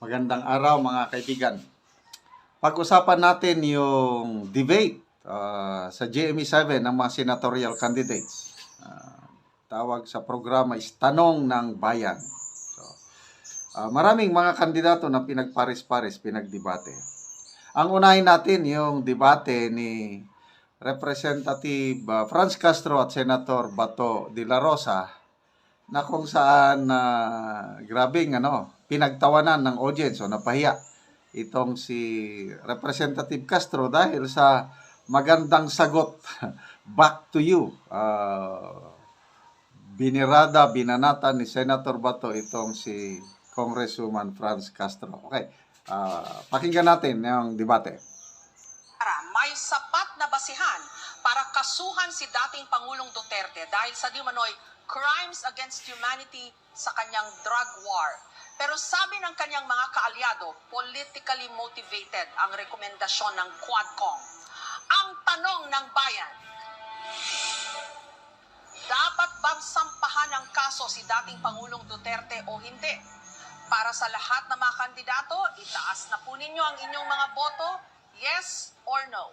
Magandang araw mga kaibigan. Pag-usapan natin yung debate sa GMA7 ng mga senatorial candidates. Tawag sa programa is Tanong ng Bayan. Maraming mga kandidato na pinagpares-pares, pinagdebate. Ang unahin natin yung debate ni Representative Franz Castro at Senator Bato de la Rosa na kung saan grabing pinagtawanan ng audience o napahiya itong si Representative Castro dahil sa magandang sagot. Back to you. Binanata ni Senator Bato itong si Congresswoman Franz Castro. Okay, pakinggan natin yung debate. May sapat na basihan para kasuhan si dating Pangulong Duterte dahil sa di manoy crimes against humanity sa kanyang drug war. Pero sabi ng kanyang mga kaalyado, politically motivated ang rekomendasyon ng Quadcom. Ang tanong ng bayan, dapat bang sampahan ng kaso si dating Pangulong Duterte o hindi? Para sa lahat ng mga kandidato, itaas na po ninyo ang inyong mga boto, yes or no.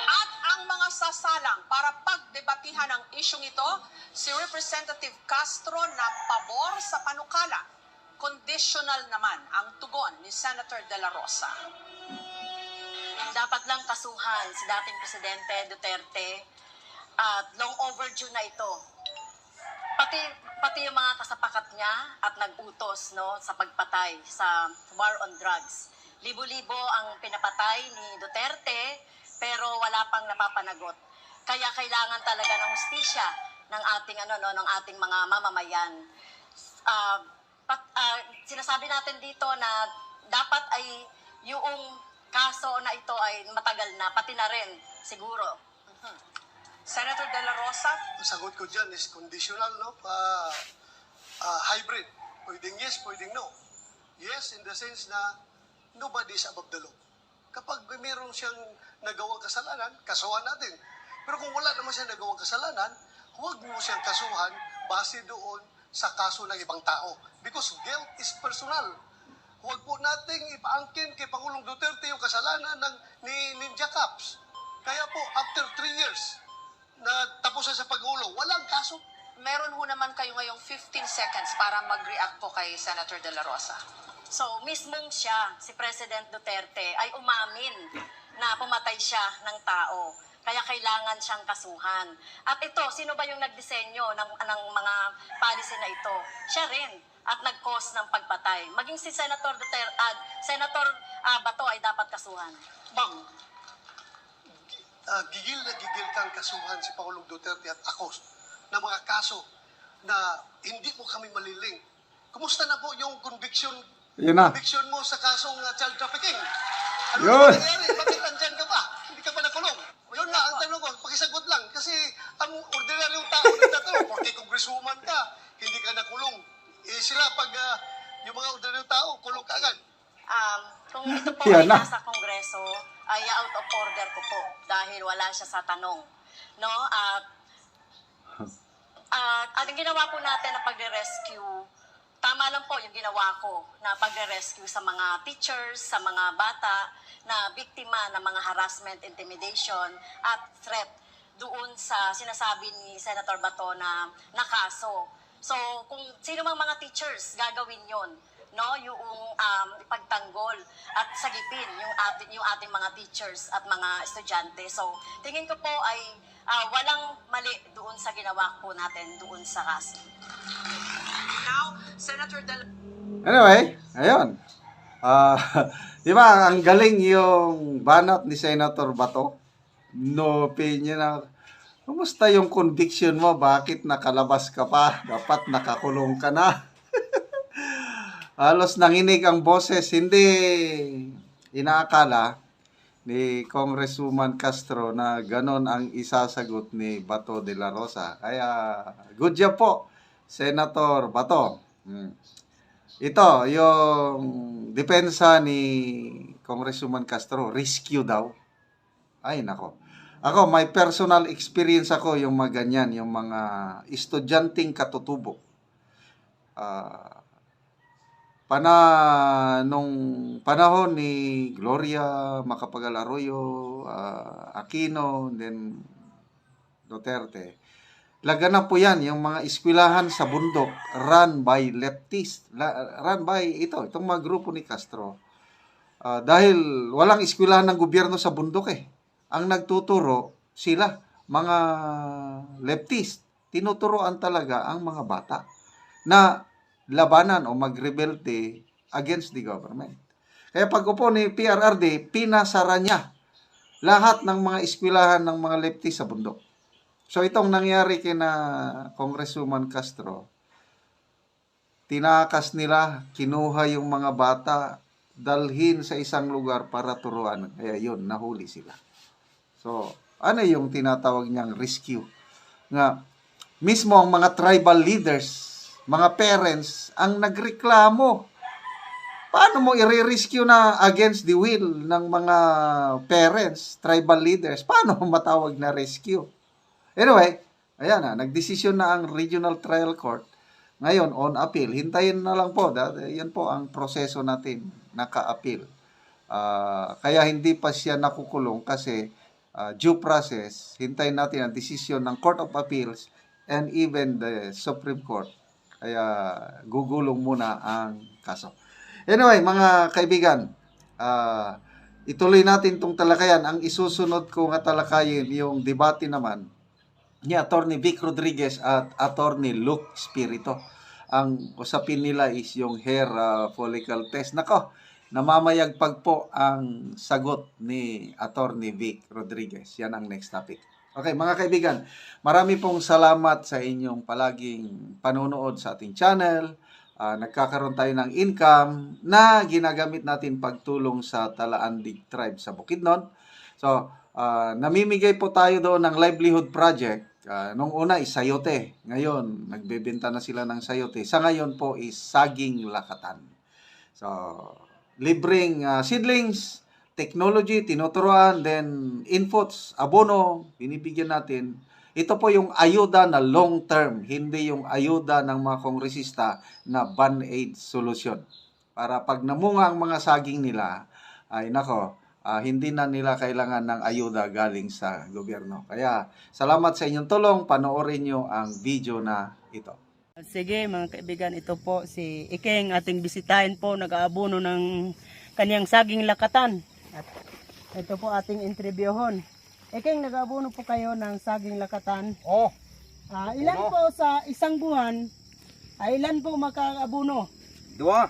At ang mga sasalang para pagdebatihan ang isyong ito, si Representative Castro na pabor sa panukala. Conditional naman ang tugon ni Senator De La Rosa. Dapat lang kasuhan si dating Presidente Duterte at long overdue na ito. Pati yung mga kasapakat niya at nag-utos sa pagpatay sa war on drugs. Libo-libo ang pinapatay ni Duterte pero wala pang napapanagot. Kaya kailangan talaga ng hustisya ng ating mga mamamayan. Sinasabi natin dito na dapat ay yung kaso na ito ay matagal na, pati na rin siguro. Senator De La Rosa? Ang sagot ko dyan is conditional, hybrid. Pwedeng yes, pwedeng no. Yes, in the sense na nobody is above the law. Kapag mayroon siyang nagawang kasalanan, kasuhan natin. Pero kung wala naman siyang nagawang kasalanan, huwag mo siyang kasuhan base doon sa kaso ng ibang tao. Because guilt is personal. Huwag po nating ipaangkin kay Pangulong Duterte yung kasalanan ni Ninja Caps. Kaya po, after 3 years na tapusan sa pag-ulo, walang kaso. Meron ho naman kayo ngayong 15 seconds para mag-react po kay Senator De La Rosa. So, mismong siya, si President Duterte, ay umamin na pumatay siya ng tao. Kaya kailangan siyang kasuhan. At ito, sino ba yung nagdisenyo ng mga policy na ito? Siya rin. At nag-cause ng pagpatay. Maging si Senator Senator Bato ay dapat kasuhan. Ma'am, gigil na gigil kang kasuhan si Pangulong Duterte at ako na mga kaso na hindi mo kami maliling. Kumusta na po yung conviction mo sa kasong child trafficking? Ano na nangyari? Bakit andyan ka pa? Hindi ka pa nakulong? Yun na ang tanong ko, pakisagot lang. Kasi ang ordinaryong tao nagtatanong, porque congresswoman ka, hindi ka nakulong. Sila pag yung mga ordinaryong tao, kulong ka agad. Kung ito po ay nasa Kongreso, ay out of order ko po dahil wala siya sa tanong. No? At ang ginawa po natin na pagre-rescue, tama lang po yung ginawa ko na pagre-rescue sa mga teachers, sa mga bata na biktima ng mga harassment, intimidation at threat doon sa sinasabi ni Senator Bato na kaso. So, kung sino mang mga teachers gagawin yon, yung ipagtanggol at sagipin yung ating mga teachers at mga estudyante. So, tingin ko po ay walang mali doon sa ginawa po natin doon sa kaso. Now, Senator Anyway, ayun. Di ba, ang galing yung banat ni Senator Bato? No opinion na, kumusta yung conviction mo? Bakit nakalabas ka pa? Dapat nakakulong ka na. Halos nanginig ang boses. Hindi inaakala ni Congresswoman Castro na ganon ang isasagot ni Bato de la Rosa. Kaya, good job po, Senator Bato. Ito, yung depensa ni Congresswoman Castro, rescue daw. Ay, nako. Ako, may personal experience ako yung mga ganyan, yung mga estudyanteng katutubo. Nung panahon ni Gloria Macapagal Arroyo, Aquino, then Duterte, laganap po yan, yung mga eskwelahan sa bundok, run by leftists, run by itong mga grupo ni Castro. Dahil walang eskwelahan ng gobyerno sa bundok Ang nagtuturo sila, mga leftist. Tinuturoan talaga ang mga bata na labanan o magrebelte against the government. Kaya pag upo ni PRRD, pinasara niya lahat ng mga eskwelahan ng mga leftist sa bundok. So itong nangyari kina Congresswoman Castro, tinakas nila, kinuha yung mga bata, dalhin sa isang lugar para turuan. Kaya yun, nahuli sila. So, ano yung tinatawag niyang rescue? Nga, mismo ang mga tribal leaders, mga parents, ang nagreklamo. Paano mo i-rescue na against the will ng mga parents, tribal leaders? Paano mo matawag na rescue? Anyway, ayan na, nagdesisyon na ang Regional Trial Court. Ngayon, on appeal. Hintayin na lang po. Yan po ang proseso natin, naka-appeal. Kaya hindi pa siya nakukulong kasi due process, hintayin natin ang desisyon ng Court of Appeals and even the Supreme Court. Kaya gugulong muna ang kaso. Anyway, mga kaibigan, ituloy natin itong talakayan. Ang isusunod ko nga talakayin, yung debate naman ni Attorney Vic Rodriguez at Attorney Luke Espiritu. Ang usapin nila is yung hair follicle test. Nako, namamayagpag po ang sagot ni Attorney Vic Rodriguez. Yan ang next topic. Okay, mga kaibigan, marami pong salamat sa inyong palaging panonood sa ating channel. Nagkakaroon tayo ng income na ginagamit natin pagtulong sa Talaandig Tribe sa Bukidnon. So, namimigay po tayo doon ng livelihood project. Nung una is sayote. Ngayon, nagbebenta na sila ng sayote. Sa ngayon po is saging lakatan. So, libreng seedlings, technology, tinuturuan, then inputs, abono, binibigyan natin. Ito po yung ayuda na long term, hindi yung ayuda ng mga kongresista na band-aid solution. Para pag namunga ang mga saging nila, ay nako, hindi na nila kailangan ng ayuda galing sa gobyerno. Kaya salamat sa inyong tulong, panoorin nyo ang video na ito. Sige mga kaibigan, ito po si Ikeng ating bisitahin po, nag-aabono ng kanyang saging lakatan. At ito po ating interviewon. Ikeng, nag-aabono po kayo ng saging lakatan. Oh, Ilan po sa isang buwan, ilan po makaabono? dua.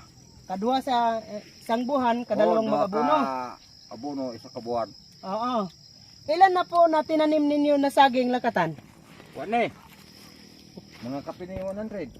Kadua sa isang buwan, kadalawang mag-abuno. Abono isa ka buwan. Oo. Ilan na po na tinanim ninyo na saging lakatan? Wane. Mga kape ni 100.